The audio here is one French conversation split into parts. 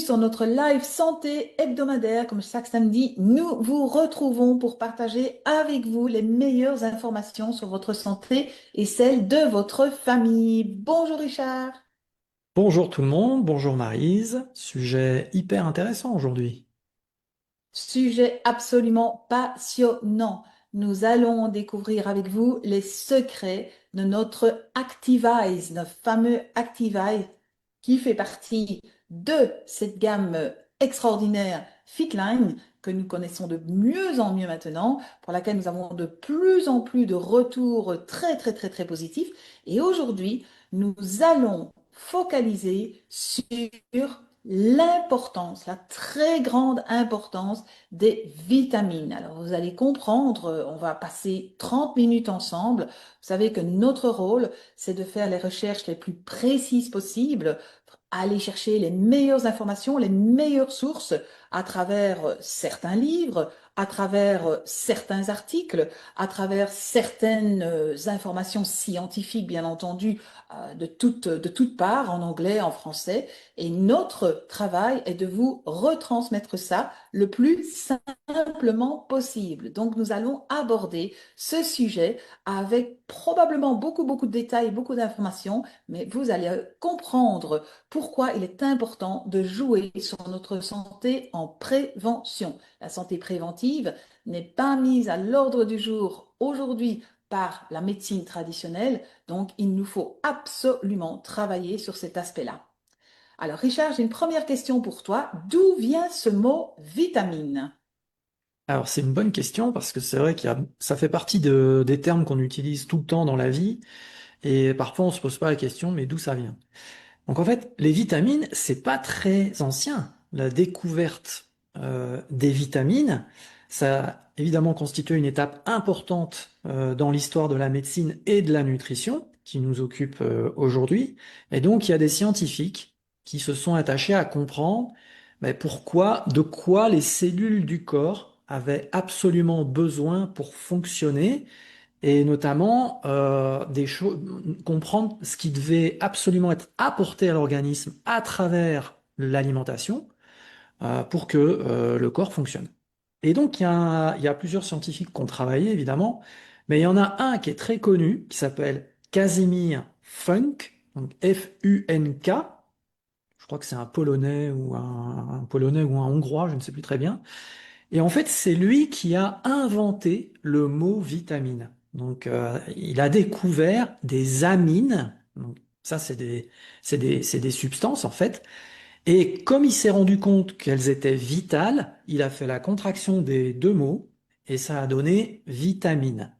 sur notre live santé hebdomadaire. Comme chaque samedi, nous vous retrouvons pour partager avec vous les meilleures informations sur votre santé et celle de votre famille. Bonjour Richard. Bonjour tout le monde, bonjour Maryse. Sujet hyper intéressant aujourd'hui. Sujet absolument passionnant. Nous allons découvrir avec vous les secrets de notre Activise, notre fameux Activise qui fait partie de cette gamme extraordinaire Fitline que nous connaissons de mieux en mieux maintenant, pour laquelle nous avons de plus en plus de retours très très très très positifs. Et aujourd'hui, nous allons focaliser sur l'importance, la très grande importance des vitamines. Alors, vous allez comprendre, on va passer 30 minutes ensemble. Vous savez que notre rôle, c'est de faire les recherches les plus précises possibles, aller chercher les meilleures informations, les meilleures sources à travers certains livres, à travers certains articles, à travers certaines informations scientifiques, bien entendu, de toutes parts, en anglais, en français. Et notre travail est de vous retransmettre ça le plus simplement possible. Donc, nous allons aborder ce sujet avec probablement beaucoup de détails, beaucoup d'informations, mais vous allez comprendre pourquoi il est important de jouer sur notre santé en prévention. La santé préventive n'est pas mise à l'ordre du jour aujourd'hui par la médecine traditionnelle, donc il nous faut absolument travailler sur cet aspect-là. Alors Richard, j'ai une première question pour toi. D'où vient ce mot vitamine? Alors c'est une bonne question parce que c'est vrai ça fait partie des termes qu'on utilise tout le temps dans la vie et parfois on se pose pas la question mais d'où ça vient? Donc en fait les vitamines c'est pas très ancien. La découverte des vitamines, ça a évidemment constitué une étape importante dans l'histoire de la médecine et de la nutrition qui nous occupe aujourd'hui. Et donc il y a des scientifiques qui se sont attachés à comprendre pourquoi, de quoi les cellules du corps avaient absolument besoin pour fonctionner et notamment des choses, comprendre ce qui devait absolument être apporté à l'organisme à travers l'alimentation pour que le corps fonctionne. Et donc il y a plusieurs scientifiques qui ont travaillé évidemment, mais il y en a un qui est très connu qui s'appelle Casimir Funk, donc Funk. Je crois que c'est un Polonais ou un Polonais ou un Hongrois, je ne sais plus très bien. Et en fait, c'est lui qui a inventé le mot vitamine. Donc, il a découvert des amines. Donc, ça, c'est des substances, en fait. Et comme il s'est rendu compte qu'elles étaient vitales, il a fait la contraction des deux mots et ça a donné vitamine.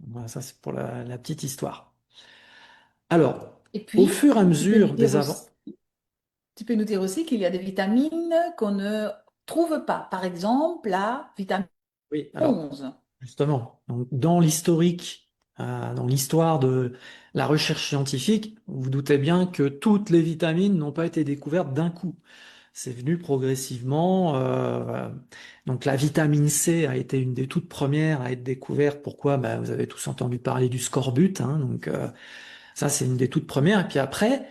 Voilà, ça, c'est pour la petite histoire. Alors, Et au puis, fur et à tu peux nous mesure dire des aussi, avant... tu peux nous dire aussi qu'il y a des vitamines qu'on ne trouve pas. Par exemple, la vitamine Oui, alors, 11. justement, donc, dans l'historique, dans l'histoire de la recherche scientifique, vous vous doutez bien que toutes les vitamines n'ont pas été découvertes d'un coup. C'est venu progressivement. Donc la vitamine C a été une des toutes premières à être découverte. Pourquoi? Vous avez tous entendu parler du scorbut, hein, donc ça c'est une des toutes premières. Et puis après,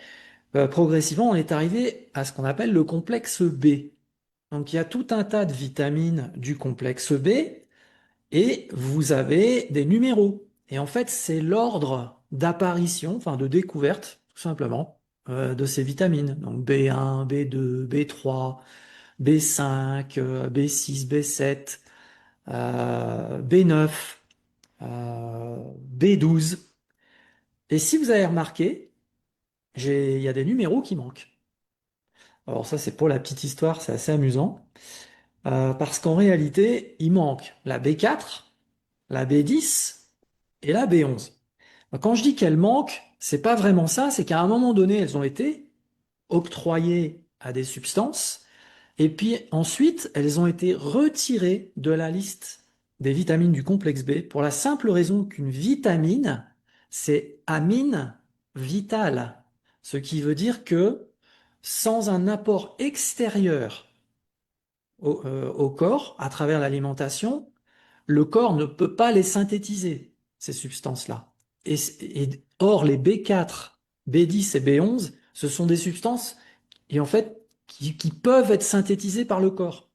progressivement, on est arrivé à ce qu'on appelle le complexe B. Donc il y a tout un tas de vitamines du complexe B et vous avez des numéros. Et en fait, c'est l'ordre d'apparition, enfin de découverte, tout simplement, de ces vitamines. Donc B1, B2, B3, B5, B6, B7, B9, B12. Et si vous avez remarqué, il y a des numéros qui manquent. Alors ça, c'est pour la petite histoire, c'est assez amusant. Parce qu'en réalité, il manque la B4, la B10 et la B11. Quand je dis qu'elles manquent, c'est pas vraiment ça, c'est qu'à un moment donné, elles ont été octroyées à des substances, et puis ensuite, elles ont été retirées de la liste des vitamines du complexe B pour la simple raison qu'une vitamine, c'est amine vitale. Ce qui veut dire que sans un apport extérieur au corps, à travers l'alimentation, le corps ne peut pas les synthétiser, ces substances-là. Or, les B4, B10 et B11, ce sont des substances et en fait, qui peuvent être synthétisées par le corps.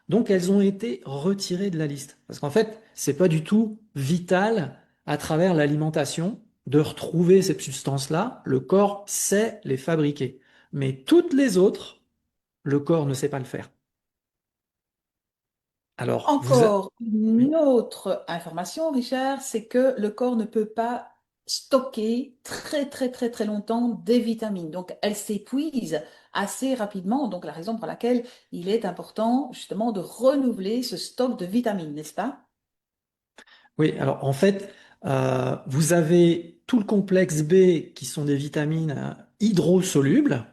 Donc elles ont été retirées de la liste. Parce qu'en fait, c'est pas du tout vital à travers l'alimentation de retrouver ces substances-là. Le corps sait les fabriquer. Mais toutes les autres, le corps ne sait pas le faire. Alors, Encore oui. une autre information, Richard, c'est que le corps ne peut pas stocker très très très très longtemps des vitamines. Donc elles s'épuisent assez rapidement. Donc la raison pour laquelle il est important justement de renouveler ce stock de vitamines, n'est-ce pas? Oui, alors en fait, vous avez tout le complexe B qui sont des vitamines hydrosolubles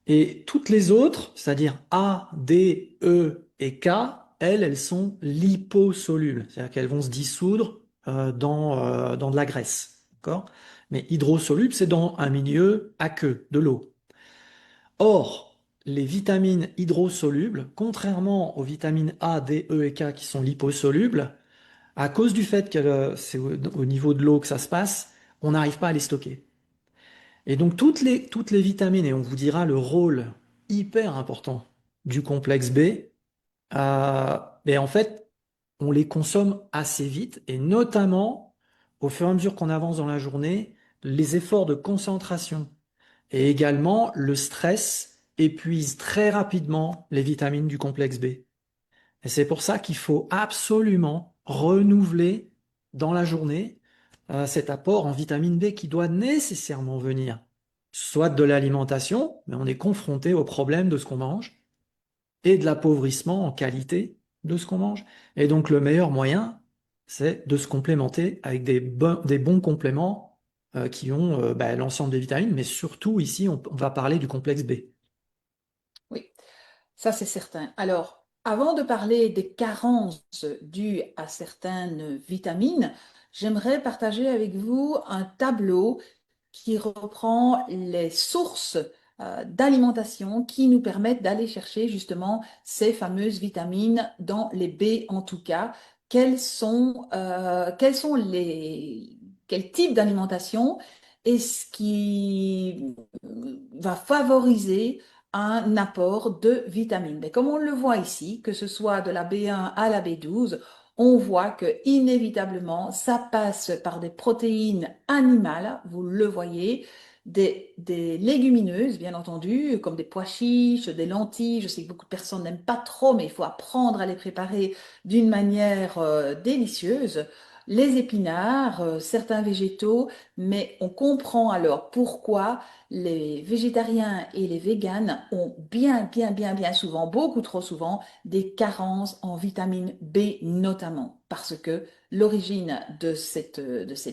et toutes les autres, c'est-à-dire A, D, E et K, elles sont liposolubles, c'est-à-dire qu'elles vont se dissoudre dans de la graisse, d'accord? Mais hydrosoluble, c'est dans un milieu aqueux, de l'eau. Or, les vitamines hydrosolubles, contrairement aux vitamines A, D, E et K qui sont liposolubles, à cause du fait que c'est au niveau de l'eau que ça se passe, on n'arrive pas à les stocker. Et donc toutes les vitamines, et on vous dira le rôle hyper important du complexe B, et en fait, on les consomme assez vite, et notamment au fur et à mesure qu'on avance dans la journée, les efforts de concentration et également le stress épuisent très rapidement les vitamines du complexe B. Et c'est pour ça qu'il faut absolument renouveler dans la journée cet apport en vitamine B qui doit nécessairement venir soit de l'alimentation, mais on est confronté au problème de ce qu'on mange, et de l'appauvrissement en qualité de ce qu'on mange. Et donc le meilleur moyen, c'est de se complémenter avec des bons compléments qui ont l'ensemble des vitamines, mais surtout ici, on va parler du complexe B. Oui. Ça, c'est certain. Alors, avant de parler des carences dues à certaines vitamines, j'aimerais partager avec vous un tableau qui reprend les sources d'alimentation qui nous permettent d'aller chercher justement ces fameuses vitamines dans les B en tout cas. Quels sont quel type d'alimentation est-ce qui va favoriser un apport de vitamines. Mais comme on le voit ici, que ce soit de la B1 à la B12, on voit que inévitablement, ça passe par des protéines animales, vous le voyez, des légumineuses, bien entendu, comme des pois chiches, des lentilles. Je sais que beaucoup de personnes n'aiment pas trop, mais il faut apprendre à les préparer d'une manière délicieuse. Les épinards, certains végétaux, mais on comprend alors pourquoi les végétariens et les véganes ont bien souvent, beaucoup trop souvent, des carences en vitamine B notamment, parce que l'origine de cette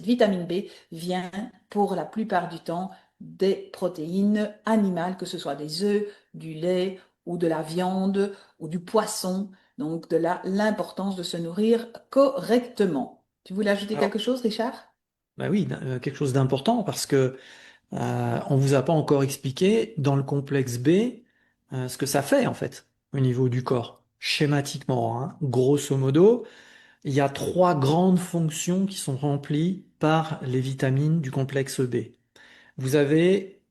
vitamine B vient pour la plupart du temps des protéines animales, que ce soit des œufs, du lait ou de la viande ou du poisson. Donc de là l'importance de se nourrir correctement. Tu voulais ajouter Alors, quelque chose, Richard? bah oui, quelque chose d'important parce que on vous a pas encore expliqué dans le complexe B ce que ça fait en fait au niveau du corps. Schématiquement, hein. Grosso modo, il y a trois grandes fonctions qui sont remplies par les vitamines du complexe B. Vous avez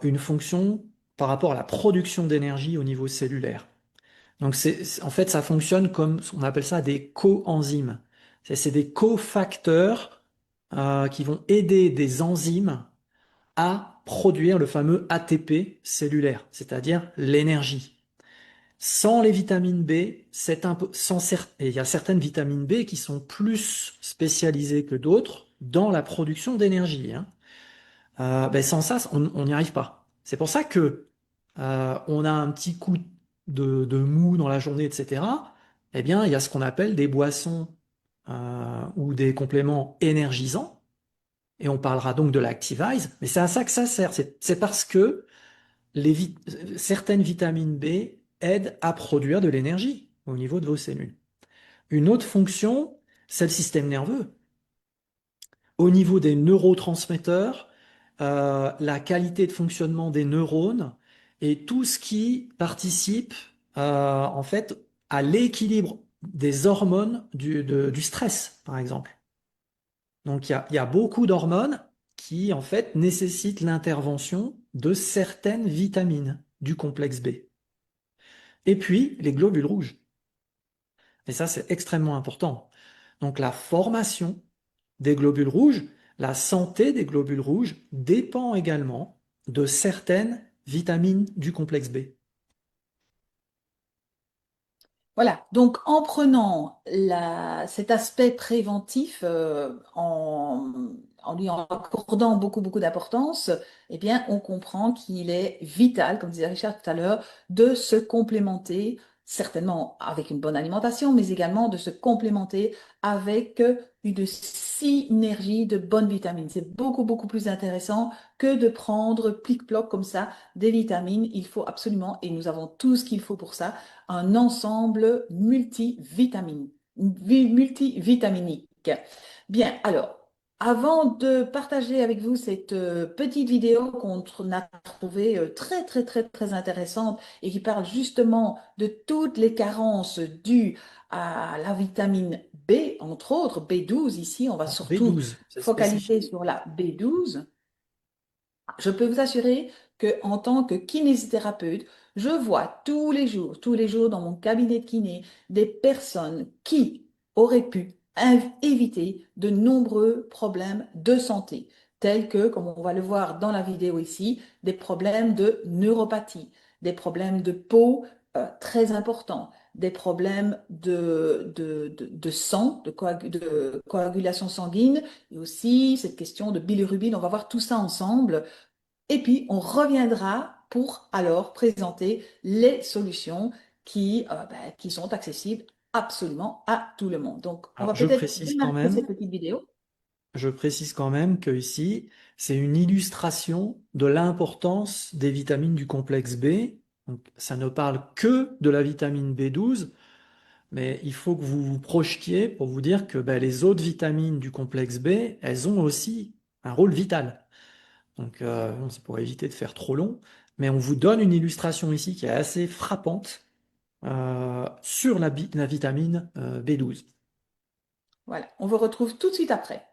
une fonction par rapport à la production d'énergie au niveau cellulaire. Donc en fait, ça fonctionne comme on appelle ça des coenzymes. C'est des cofacteurs qui vont aider des enzymes à produire le fameux ATP cellulaire, c'est-à-dire l'énergie. Sans les vitamines B, et il y a certaines vitamines B qui sont plus spécialisées que d'autres dans la production d'énergie, hein. Sans ça, on n'y arrive pas. C'est pour ça que on a un petit coup de mou dans la journée, etc. Eh bien, il y a ce qu'on appelle des boissons ou des compléments énergisants, et on parlera donc de l'Activise, mais c'est à ça que ça sert. C'est parce que certaines vitamines B aident à produire de l'énergie au niveau de vos cellules. Une autre fonction, c'est le système nerveux. Au niveau des neurotransmetteurs, la qualité de fonctionnement des neurones et tout ce qui participe en fait à l'équilibre des hormones du stress, par exemple. Donc il y a beaucoup d'hormones qui en fait nécessitent l'intervention de certaines vitamines. du complexe B. Et puis, les globules rouges. Et ça, c'est extrêmement important. Donc, la formation des globules rouges, la santé des globules rouges dépend également de certaines vitamines du complexe B. Voilà, donc en prenant cet aspect préventif, en lui en accordant beaucoup d'importance, eh bien, on comprend qu'il est vital, comme disait Richard tout à l'heure, de se complémenter, certainement avec une bonne alimentation, mais également de se complémenter avec une synergie de bonnes vitamines. C'est beaucoup plus intéressant que de prendre plic-ploc comme ça des vitamines. Il faut absolument, et nous avons tout ce qu'il faut pour ça, un ensemble multivitaminique. Bien, alors, avant de partager avec vous cette petite vidéo qu'on a trouvée très intéressante et qui parle justement de toutes les carences dues à la vitamine B, entre autres, B12 ici, on va Alors, surtout B12, c'est focaliser spécifique. sur la B12. Je peux vous assurer que en tant que kinésithérapeute, je vois tous les jours dans mon cabinet de kiné, des personnes qui auraient pu éviter de nombreux problèmes de santé, tels que, comme on va le voir dans la vidéo ici, des problèmes de neuropathie, des problèmes de peau très importants, des problèmes de sang, de coagulation sanguine, et aussi cette question de bilirubine. On va voir tout ça ensemble et puis, on reviendra pour alors présenter les solutions qui sont accessibles absolument à tout le monde. Donc, on Alors, va peut-être démarrer cette petite vidéo. je précise quand même que ici, c'est une illustration de l'importance des vitamines du complexe B. Donc, ça ne parle que de la vitamine B12, mais il faut que vous vous projetiez pour vous dire que ben, les autres vitamines du complexe B, elles ont aussi un rôle vital. Donc, bon, c'est pour éviter de faire trop long, mais on vous donne une illustration ici qui est assez frappante sur la vitamine B12. Voilà, on vous retrouve tout de suite après.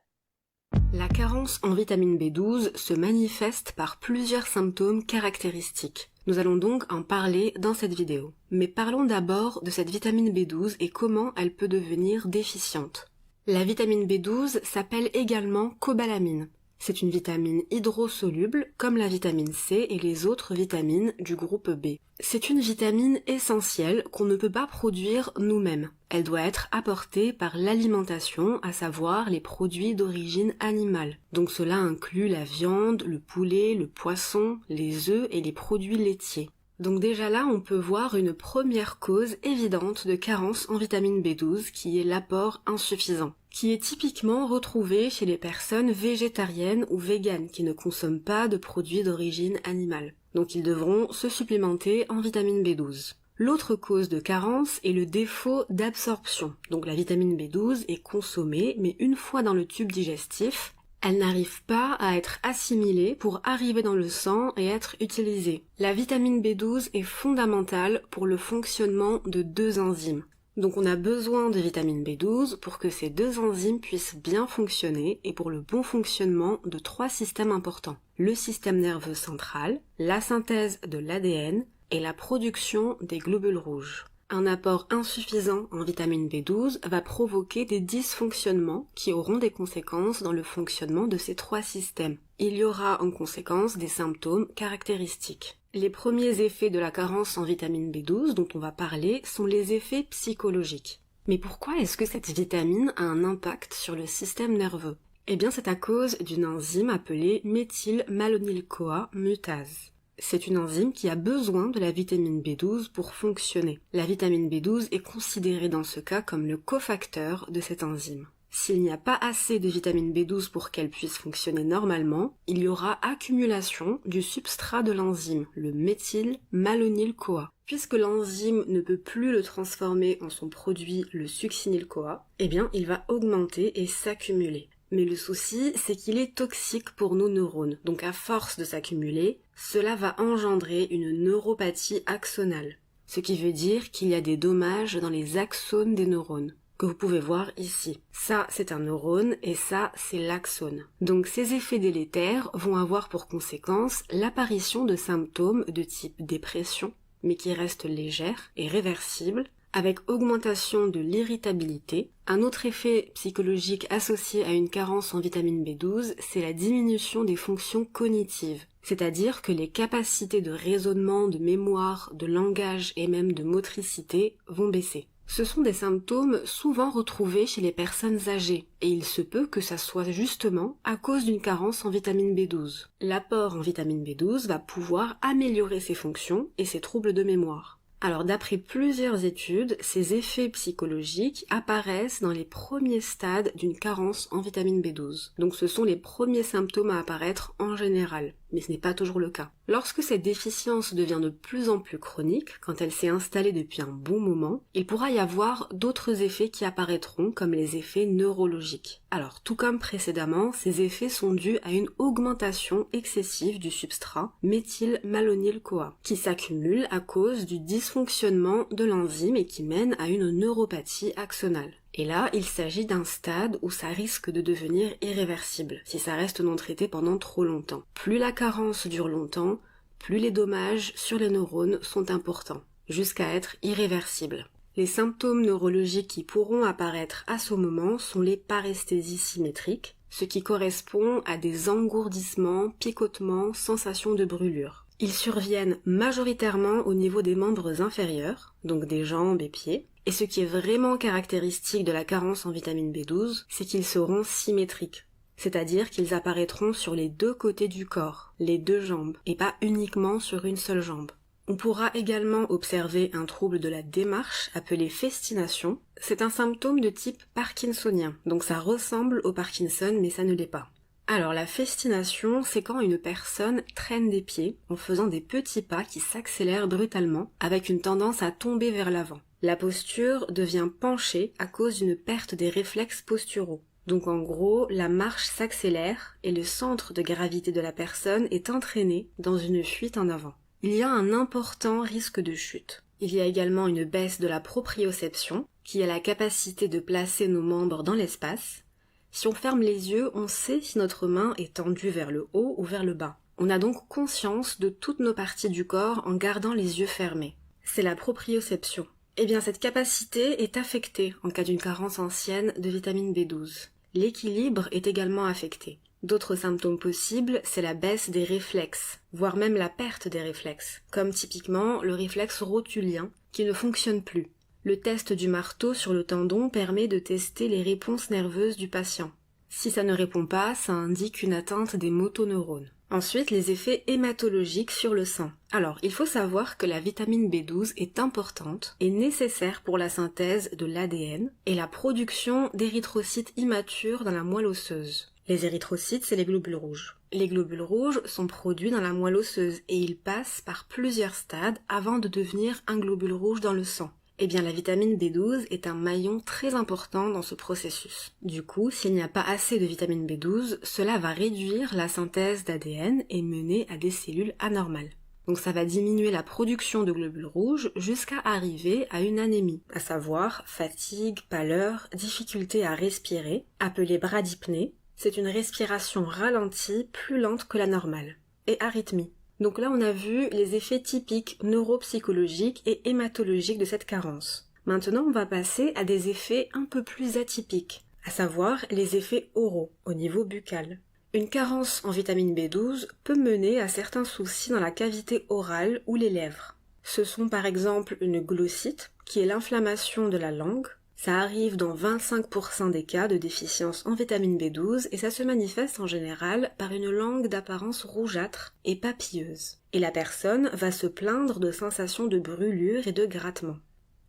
La carence en vitamine B12 se manifeste par plusieurs symptômes caractéristiques. Nous allons donc en parler dans cette vidéo. Mais parlons d'abord de cette vitamine B12 et comment elle peut devenir déficiente. La vitamine B12 s'appelle également cobalamine. C'est une vitamine hydrosoluble comme la vitamine C et les autres vitamines du groupe B. C'est une vitamine essentielle qu'on ne peut pas produire nous-mêmes. Elle doit être apportée par l'alimentation, à savoir les produits d'origine animale. Donc cela inclut la viande, le poulet, le poisson, les œufs et les produits laitiers. Donc déjà là, on peut voir une première cause évidente de carence en vitamine B12 qui est l'apport insuffisant, qui est typiquement retrouvé chez les personnes végétariennes ou véganes qui ne consomment pas de produits d'origine animale. Donc ils devront se supplémenter en vitamine B12. L'autre cause de carence est le défaut d'absorption. Donc la vitamine B12 est consommée, mais une fois dans le tube digestif, elle n'arrive pas à être assimilée pour arriver dans le sang et être utilisée. La vitamine B12 est fondamentale pour le fonctionnement de deux enzymes. Donc on a besoin de vitamine B12 pour que ces deux enzymes puissent bien fonctionner et pour le bon fonctionnement de trois systèmes importants. Le système nerveux central, la synthèse de l'ADN et la production des globules rouges. Un apport insuffisant en vitamine B12 va provoquer des dysfonctionnements qui auront des conséquences dans le fonctionnement de ces trois systèmes. Il y aura en conséquence des symptômes caractéristiques. Les premiers effets de la carence en vitamine B12 dont on va parler sont les effets psychologiques. Mais pourquoi est-ce que cette vitamine a un impact sur le système nerveux? Eh bien c'est à cause d'une enzyme appelée méthylmalonyl-CoA mutase. C'est une enzyme qui a besoin de la vitamine B12 pour fonctionner. La vitamine B12 est considérée dans ce cas comme le cofacteur de cette enzyme. S'il n'y a pas assez de vitamine B12 pour qu'elle puisse fonctionner normalement, il y aura accumulation du substrat de l'enzyme, le méthylmalonyl-CoA. Puisque l'enzyme ne peut plus le transformer en son produit, le succinyl-CoA, eh bien il va augmenter et s'accumuler. Mais le souci, c'est qu'il est toxique pour nos neurones. Donc à force de s'accumuler, cela va engendrer une neuropathie axonale. Ce qui veut dire qu'il y a des dommages dans les axones des neurones. que vous pouvez voir ici. Ça, c'est un neurone et ça, c'est l'axone. Donc ces effets délétères vont avoir pour conséquence l'apparition de symptômes de type dépression, mais qui restent légères et réversibles, avec augmentation de l'irritabilité. Un autre effet psychologique associé à une carence en vitamine B12, c'est la diminution des fonctions cognitives, c'est-à-dire que les capacités de raisonnement, de mémoire, de langage et même de motricité vont baisser. Ce sont des symptômes souvent retrouvés chez les personnes âgées, et il se peut que ça soit justement à cause d'une carence en vitamine B12. L'apport en vitamine B12 va pouvoir améliorer ces fonctions et ces troubles de mémoire. Alors d'après plusieurs études, ces effets psychologiques apparaissent dans les premiers stades d'une carence en vitamine B12. Donc ce sont les premiers symptômes à apparaître en général, mais ce n'est pas toujours le cas. Lorsque cette déficience devient de plus en plus chronique, quand elle s'est installée depuis un bon moment, il pourra y avoir d'autres effets qui apparaîtront comme les effets neurologiques. Alors tout comme précédemment, ces effets sont dus à une augmentation excessive du substrat méthylmalonyl-CoA, qui s'accumule à cause du dysfonctionnement de l'enzyme et qui mène à une neuropathie axonale. Et là, il s'agit d'un stade où ça risque de devenir irréversible, si ça reste non traité pendant trop longtemps. Plus la carence dure longtemps, plus les dommages sur les neurones sont importants, jusqu'à être irréversibles. Les symptômes neurologiques qui pourront apparaître à ce moment sont les paresthésies symétriques, ce qui correspond à des engourdissements, picotements, sensations de brûlure. Ils surviennent majoritairement au niveau des membres inférieurs, donc des jambes et pieds, et ce qui est vraiment caractéristique de la carence en vitamine B12, c'est qu'ils seront symétriques, c'est-à-dire qu'ils apparaîtront sur les deux côtés du corps, les deux jambes, et pas uniquement sur une seule jambe. On pourra également observer un trouble de la démarche appelé festination. C'est un symptôme de type parkinsonien, donc ça ressemble au Parkinson mais ça ne l'est pas. Alors la festination, c'est quand une personne traîne des pieds en faisant des petits pas qui s'accélèrent brutalement avec une tendance à tomber vers l'avant. La posture devient penchée à cause d'une perte des réflexes posturaux. Donc en gros, la marche s'accélère et le centre de gravité de la personne est entraîné dans une fuite en avant. Il y a un important risque de chute. Il y a également une baisse de la proprioception, qui est la capacité de placer nos membres dans l'espace. Si on ferme les yeux, on sait si notre main est tendue vers le haut ou vers le bas. On a donc conscience de toutes nos parties du corps en gardant les yeux fermés. C'est la proprioception. Eh bien, cette capacité est affectée en cas d'une carence ancienne de vitamine B12. L'équilibre est également affecté. D'autres symptômes possibles, c'est la baisse des réflexes, voire même la perte des réflexes, comme typiquement le réflexe rotulien qui ne fonctionne plus. Le test du marteau sur le tendon permet de tester les réponses nerveuses du patient. Si ça ne répond pas, ça indique une atteinte des motoneurones. Ensuite, les effets hématologiques sur le sang. Alors, il faut savoir que la vitamine B12 est importante et nécessaire pour la synthèse de l'ADN et la production d'érythrocytes immatures dans la moelle osseuse. Les érythrocytes, c'est les globules rouges. Les globules rouges sont produits dans la moelle osseuse et ils passent par plusieurs stades avant de devenir un globule rouge dans le sang. Eh bien, la vitamine B12 est un maillon très important dans ce processus. Du coup, s'il n'y a pas assez de vitamine B12, cela va réduire la synthèse d'ADN et mener à des cellules anormales. Donc ça va diminuer la production de globules rouges jusqu'à arriver à une anémie, à savoir fatigue, pâleur, difficulté à respirer, appelée bradypnée. C'est une respiration ralentie, plus lente que la normale, et arythmie. Donc là, on a vu les effets typiques neuropsychologiques et hématologiques de cette carence. Maintenant, on va passer à des effets un peu plus atypiques, à savoir les effets oraux, au niveau buccal. Une carence en vitamine B12 peut mener à certains soucis dans la cavité orale ou les lèvres. Ce sont par exemple une glossite, qui est l'inflammation de la langue. Ça arrive dans 25% des cas de déficience en vitamine B12 et ça se manifeste en général par une langue d'apparence rougeâtre et papilleuse. Et la personne va se plaindre de sensations de brûlure et de grattement.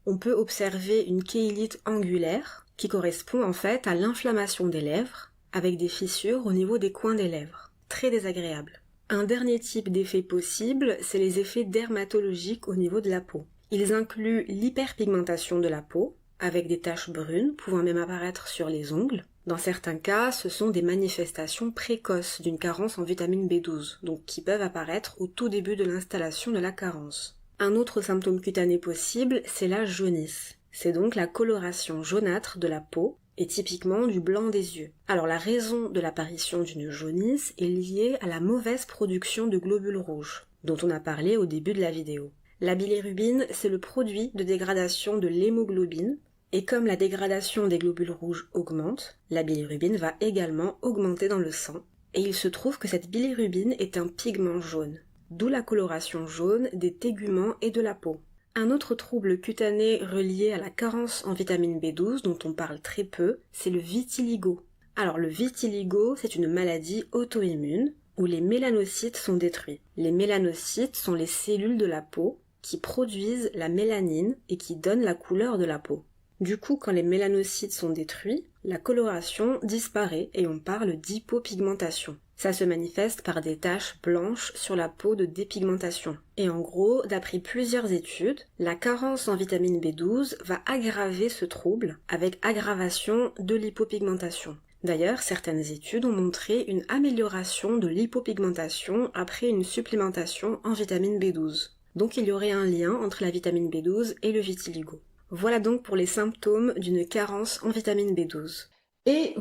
On peut observer une kéylite angulaire qui correspond en fait à l'inflammation des lèvres avec des fissures au niveau des coins des lèvres. Très désagréable. Un dernier type d'effet possible, c'est les effets dermatologiques au niveau de la peau. Ils incluent l'hyperpigmentation de la peau, avec des taches brunes pouvant même apparaître sur les ongles. Dans certains cas, ce sont des manifestations précoces d'une carence en vitamine B12, donc qui peuvent apparaître au tout début de l'installation de la carence. Un autre symptôme cutané possible, c'est la jaunisse. C'est donc la coloration jaunâtre de la peau et typiquement du blanc des yeux. Alors la raison de l'apparition d'une jaunisse est liée à la mauvaise production de globules rouges, dont on a parlé au début de la vidéo. La bilirubine, c'est le produit de dégradation de l'hémoglobine, et comme la dégradation des globules rouges augmente, la bilirubine va également augmenter dans le sang, et il se trouve que cette bilirubine est un pigment jaune, d'où la coloration jaune des téguments et de la peau. Un autre trouble cutané relié à la carence en vitamine B12 dont on parle très peu, c'est le vitiligo. Alors le vitiligo, c'est une maladie auto-immune où les mélanocytes sont détruits. Les mélanocytes sont les cellules de la peau qui produisent la mélanine et qui donnent la couleur de la peau. Du coup, quand les mélanocytes sont détruits, la coloration disparaît et on parle d'hypopigmentation. Ça se manifeste par des taches blanches sur la peau de dépigmentation. Et en gros, d'après plusieurs études, la carence en vitamine B12 va aggraver ce trouble avec aggravation de l'hypopigmentation. D'ailleurs, certaines études ont montré une amélioration de l'hypopigmentation après une supplémentation en vitamine B12. Donc il y aurait un lien entre la vitamine B12 et le vitiligo. Voilà donc pour les symptômes d'une carence en vitamine B12. Et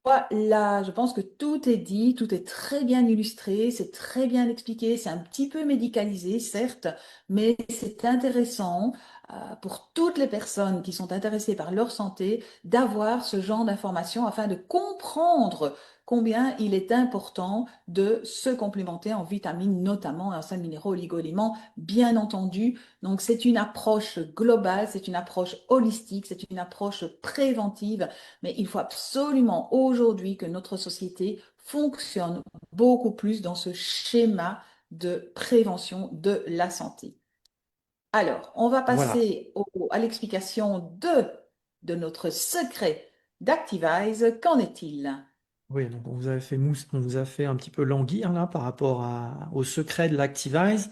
voilà, je pense que tout est dit, tout est très bien illustré, c'est très bien expliqué, c'est un petit peu médicalisé, certes, mais c'est intéressant pour toutes les personnes qui sont intéressées par leur santé d'avoir ce genre d'informations afin de comprendre combien il est important de se complémenter en vitamines, notamment en acides minéraux, oligo-éléments, bien entendu. Donc c'est une approche globale, c'est une approche holistique, c'est une approche préventive. Mais il faut absolument aujourd'hui que notre société fonctionne beaucoup plus dans ce schéma de prévention de la santé. Alors, on va Voilà. passer à l'explication de notre secret d'Activise. Qu'en est-il? Oui, donc on vous avait fait on vous a fait un petit peu languir là par rapport au secret de l'Activise.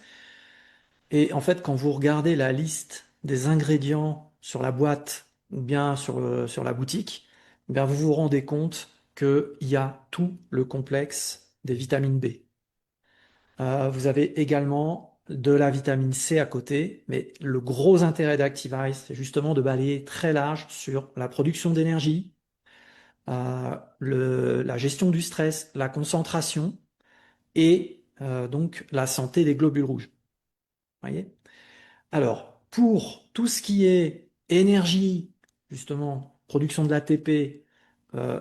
Et en fait, quand vous regardez la liste des ingrédients sur la boîte ou bien sur la boutique, eh bien vous vous rendez compte qu'il y a tout le complexe des vitamines B. Vous avez également de la vitamine C à côté, mais le gros intérêt d'Activise, c'est justement de balayer très large sur la production d'énergie, la gestion du stress, la concentration et donc la santé des globules rouges. Voyez? Alors, pour tout ce qui est énergie, justement, production de l'ATP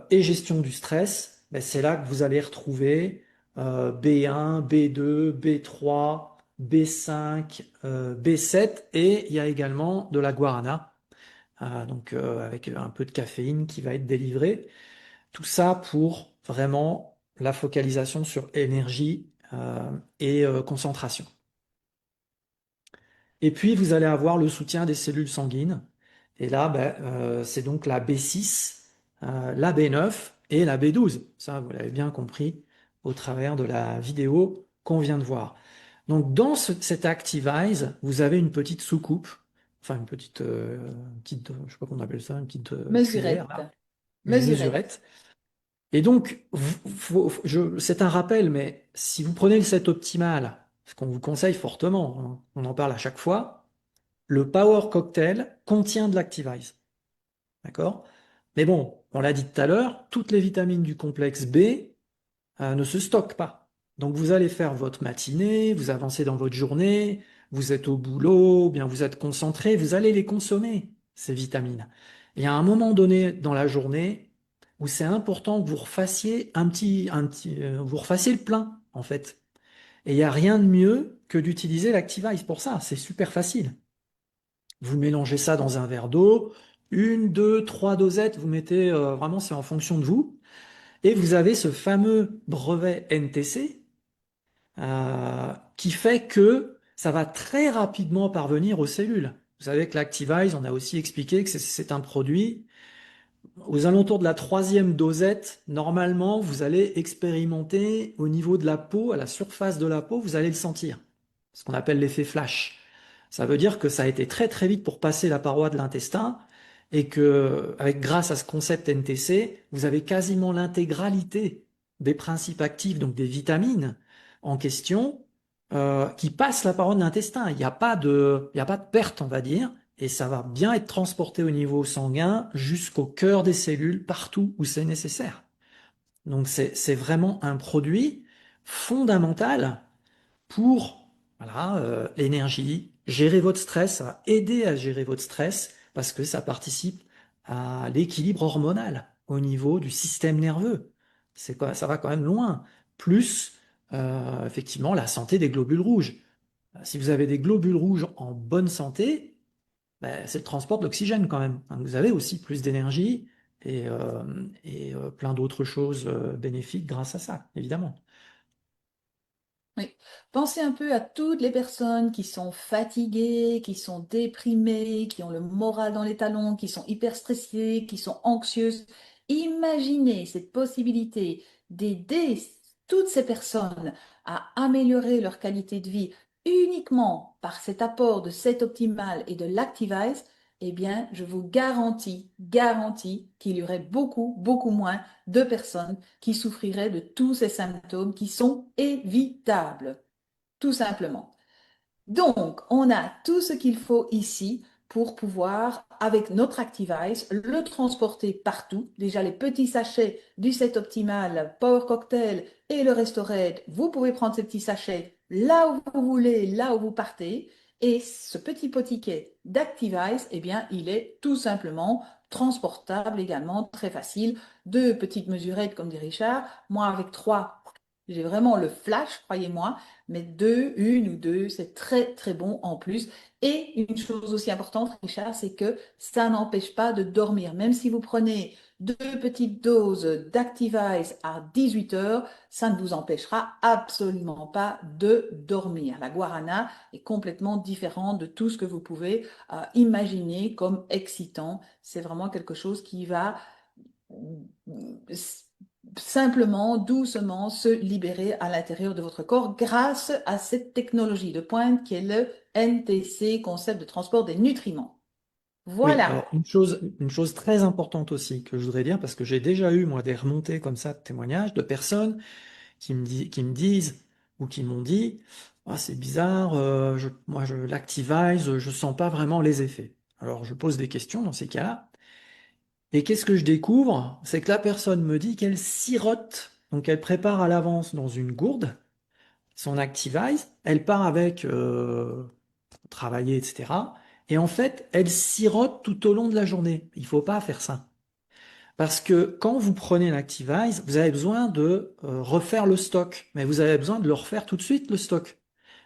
et gestion du stress, ben, c'est là que vous allez retrouver B1, B2, B3, B5, B7 et il y a également de la guarana, donc avec un peu de caféine qui va être délivrée. Tout ça pour vraiment la focalisation sur énergie et concentration. Et puis, vous allez avoir le soutien des cellules sanguines. Et là, ben, c'est donc la B6, la B9 et la B12. Ça, vous l'avez bien compris au travers de la vidéo qu'on vient de voir. Donc, dans cet Activise, vous avez une petite soucoupe, enfin je sais pas comment on appelle ça, une petite cuillère, Mesurette. là, une Mesurette. mesurette. Et donc, c'est un rappel, mais si vous prenez le set optimal, ce qu'on vous conseille fortement, hein, on en parle à chaque fois, le Power Cocktail contient de l'Activise. D'accord? Mais bon, on l'a dit tout à l'heure, toutes les vitamines du complexe B ne se stockent pas. Donc vous allez faire votre matinée, vous avancez dans votre journée, vous êtes au boulot, ou bien vous êtes concentré, vous allez les consommer, ces vitamines. Il y a un moment donné dans la journée où c'est important que vous refassiez vous refassiez le plein, en fait. Et il n'y a rien de mieux que d'utiliser l'Activise pour ça, c'est super facile. Vous mélangez ça dans un verre d'eau, une, deux, trois dosettes, vous mettez, vraiment c'est en fonction de vous, et vous avez ce fameux brevet NTC qui fait que ça va très rapidement parvenir aux cellules. Vous savez que l'Activise, on a aussi expliqué que c'est un produit, aux alentours de la troisième dosette, normalement, vous allez expérimenter au niveau de la peau, à la surface de la peau, vous allez le sentir. Ce qu'on appelle l'effet flash. Ça veut dire que ça a été très très vite pour passer la paroi de l'intestin et que, grâce à ce concept NTC, vous avez quasiment l'intégralité des principes actifs, donc des vitamines en question, qui passent la paroi de l'intestin. Il n'y a pas de perte, on va dire, et ça va bien être transporté au niveau sanguin jusqu'au cœur des cellules, partout où c'est nécessaire. Donc c'est vraiment un produit fondamental pour voilà, l'énergie, gérer votre stress, ça va aider à gérer votre stress parce que ça participe à l'équilibre hormonal au niveau du système nerveux. Ça va quand même loin. Plus, effectivement, la santé des globules rouges. Si vous avez des globules rouges en bonne santé, ben, c'est le transport de l'oxygène quand même. Vous avez aussi plus d'énergie et plein d'autres choses bénéfiques grâce à ça, évidemment. Oui. Pensez un peu à toutes les personnes qui sont fatiguées, qui sont déprimées, qui ont le moral dans les talons, qui sont hyper stressées, qui sont anxieuses. Imaginez cette possibilité d'aider toutes ces personnes à améliorer leur qualité de vie uniquement par cet apport de cet optimal et de l'Activize. Eh bien, je vous garantis qu'il y aurait beaucoup, beaucoup moins de personnes qui souffriraient de tous ces symptômes qui sont évitables, tout simplement. Donc, on a tout ce qu'il faut ici pour pouvoir, avec notre Activize, le transporter partout. Déjà, les petits sachets du set optimal, Power Cocktail et le Restorade, vous pouvez prendre ces petits sachets là où vous voulez, là où vous partez. Et ce petit potiquet d'Activize, eh bien, il est tout simplement transportable également, très facile. Deux petites mesurettes, comme dit Richard. Moi, avec trois, j'ai vraiment le flash, croyez-moi. Mais deux, une ou deux, c'est très très bon en plus. Et une chose aussi importante, Richard, c'est que ça n'empêche pas de dormir. Même si vous prenez deux petites doses d'Activize à 18 heures, ça ne vous empêchera absolument pas de dormir. La guarana est complètement différente de tout ce que vous pouvez imaginer comme excitant. C'est vraiment quelque chose qui va simplement, doucement se libérer à l'intérieur de votre corps grâce à cette technologie de pointe qui est le NTC, concept de transport des nutriments. Oui, Voilà. alors une chose très importante aussi que je voudrais dire, parce que j'ai déjà eu, moi, des remontées comme ça de témoignages de personnes qui me disent ou qui m'ont dit, ah, c'est bizarre, moi, je l'Activize, je sens pas vraiment les effets. Alors, je pose des questions dans ces cas-là. Et qu'est-ce que je découvre? C'est que la personne me dit qu'elle sirote, donc elle prépare à l'avance dans une gourde son Activize, elle part avec travailler, etc. Et en fait, elle sirote tout au long de la journée. Il faut pas faire ça. Parce que quand vous prenez l'Activize, vous avez besoin de refaire le stock, mais vous avez besoin de le refaire tout de suite, le stock.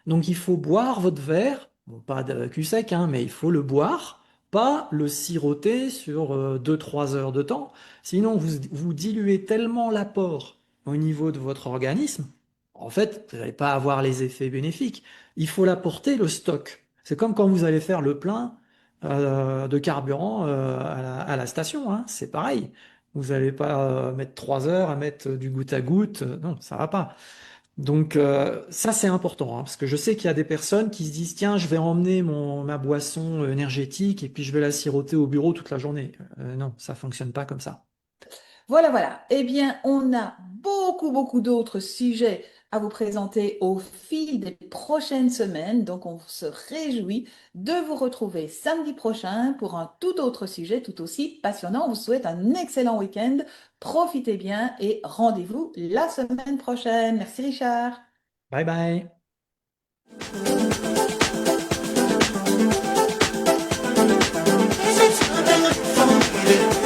Donc il faut boire votre verre, bon, pas de cul sec, hein, mais il faut le boire, pas le siroter sur 2-3 heures de temps. Sinon, vous diluez tellement l'apport au niveau de votre organisme, en fait, vous n'allez pas avoir les effets bénéfiques. Il faut l'apporter, le stock. C'est comme quand vous allez faire le plein de carburant à la station, hein, c'est pareil. Vous n'allez pas mettre 3 heures à mettre du goutte à goutte, non, ça va pas. Donc ça c'est important, hein, parce que je sais qu'il y a des personnes qui se disent tiens je vais emmener ma boisson énergétique et puis je vais la siroter au bureau toute la journée. Non, ça fonctionne pas comme ça. Voilà, voilà. Eh bien, on a beaucoup, beaucoup d'autres sujets à vous présenter au fil des prochaines semaines. Donc, on se réjouit de vous retrouver samedi prochain pour un tout autre sujet tout aussi passionnant. On vous souhaite un excellent week-end. Profitez bien et rendez-vous la semaine prochaine. Merci Richard. Bye bye. It's